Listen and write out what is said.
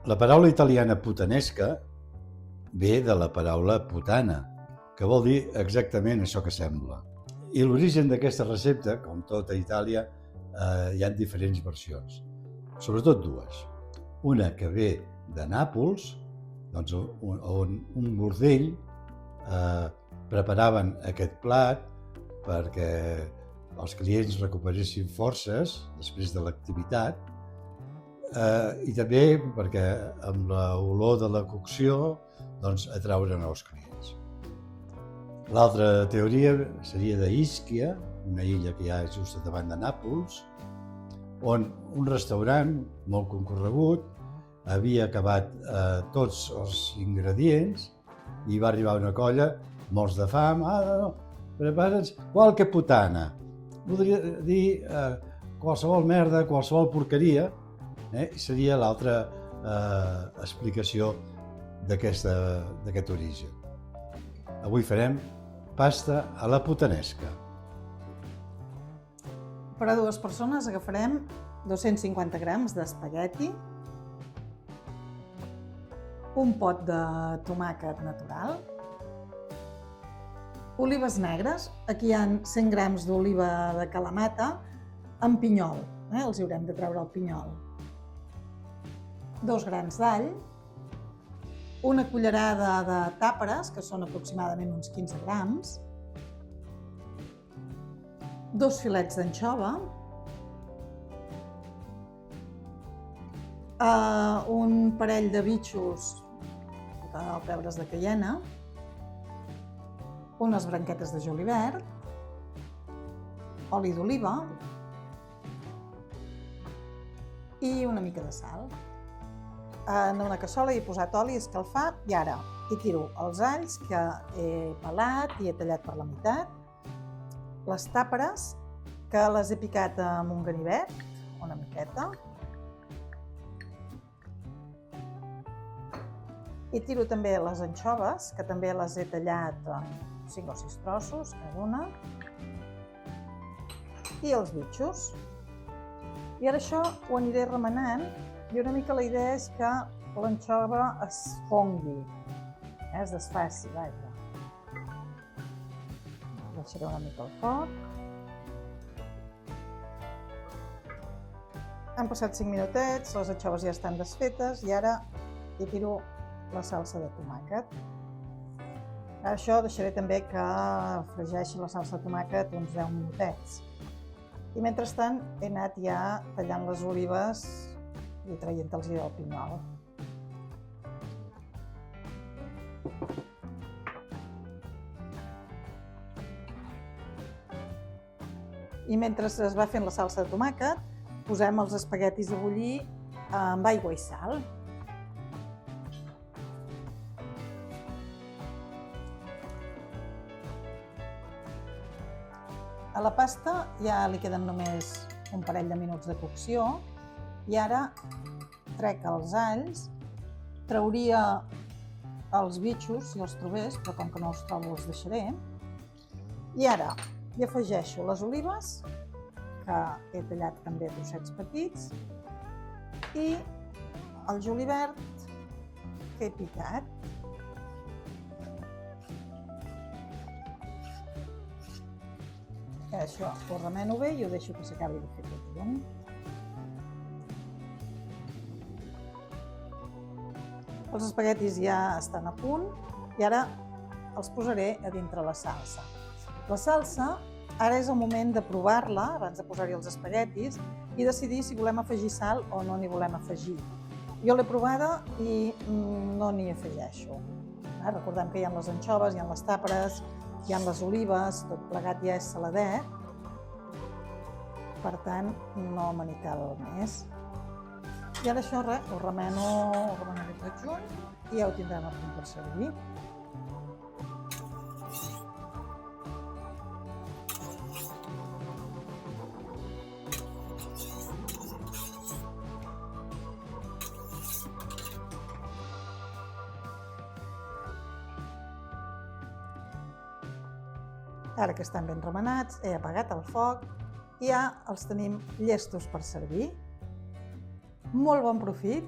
La paraula italiana putanesca ve de la paraula putana, que vol dir exactament això que sembla. I l'origen d'aquesta recepta, com tot a Itàlia, hi ha diferents versions, sobretot dues. Una que ve de Nàpols, doncs, on un bordell preparaven aquest plat perquè els clients recuperessin forces després de l'activitat, i també perquè amb l'olor de la cocció doncs, atraure nous clients. L'altra teoria seria d'Ischia, una illa que hi ha just davant de Nàpols, on un restaurant molt concorregut havia acabat tots els ingredients i va arribar una colla, morts de fam, prepara'ns qualque putana. Voldria dir qualsevol merda, qualsevol porqueria, seria l'altra explicació d'aquest origen. Avui farem pasta a la putanesca. Per a dues persones agafarem 250 grams d'espagueti, un pot de tomàquet natural, olives negres, aquí hi ha 100 grams d'oliva de Kalamata amb pinyol, els haurem de treure el pinyol, 2 grans d'all, una cullerada de tàperes, que són aproximadament uns 15 grams, 2 filets d'anxova, un parell de bitxos de pebres de caiena, unes branquetes de julivert, oli d'oliva i una mica de sal. En una cassola hi he posat oli a escalfar i ara hi tiro els alls que he pelat i he tallat per la meitat, les tàperes que les he picat amb un ganivet, una miqueta, i tiro també les anxoves, que també les he tallat en 5 o 6 trossos, cada una, i els bitxos. I ara això ho aniré remenant i una mica la idea és que l'anxova es fongui, es desfaci, vaja. Deixaré una mica al foc. Han passat 5 minutets, les anxoves ja estan desfetes i ara hi tiro la salsa de tomàquet. Això deixaré també que fregeixi la salsa de tomàquet uns 10 minutets. I mentrestant he anat ja tallant les olives i traient-los el pinyol. I mentre es va fent la salsa de tomàquet, posem els espaguetis a bullir amb aigua i sal. A la pasta ja li queden només un parell de minuts de cocció i ara trec els alls, trauria els bitxos si els trobés, però com que no els trobo els deixaré. I ara hi afegeixo les olives, que he tallat també a trossets petits, i el julivert que he picat. Això ho remeno bé i ho deixo que s'acabi de fer tot junt. Els espaguetis ja estan a punt i ara els posaré a dintre la salsa. La salsa, ara és el moment de provar-la, abans de posar-hi els espaguetis, i decidir si volem afegir sal o no n'hi volem afegir. Jo l'he provada i no n'hi afegeixo. Recordem que hi ha les anxoves, hi ha les tàperes, hi ha les olives, tot plegat ja és saladet, per tant no me n'hi cal més. I ara això ho remenaré tot junt i ja ho tindrem a punt per servir. Ara que estan ben remenats, he apagat el foc i ja els tenim llestos per servir. Molt bon profit!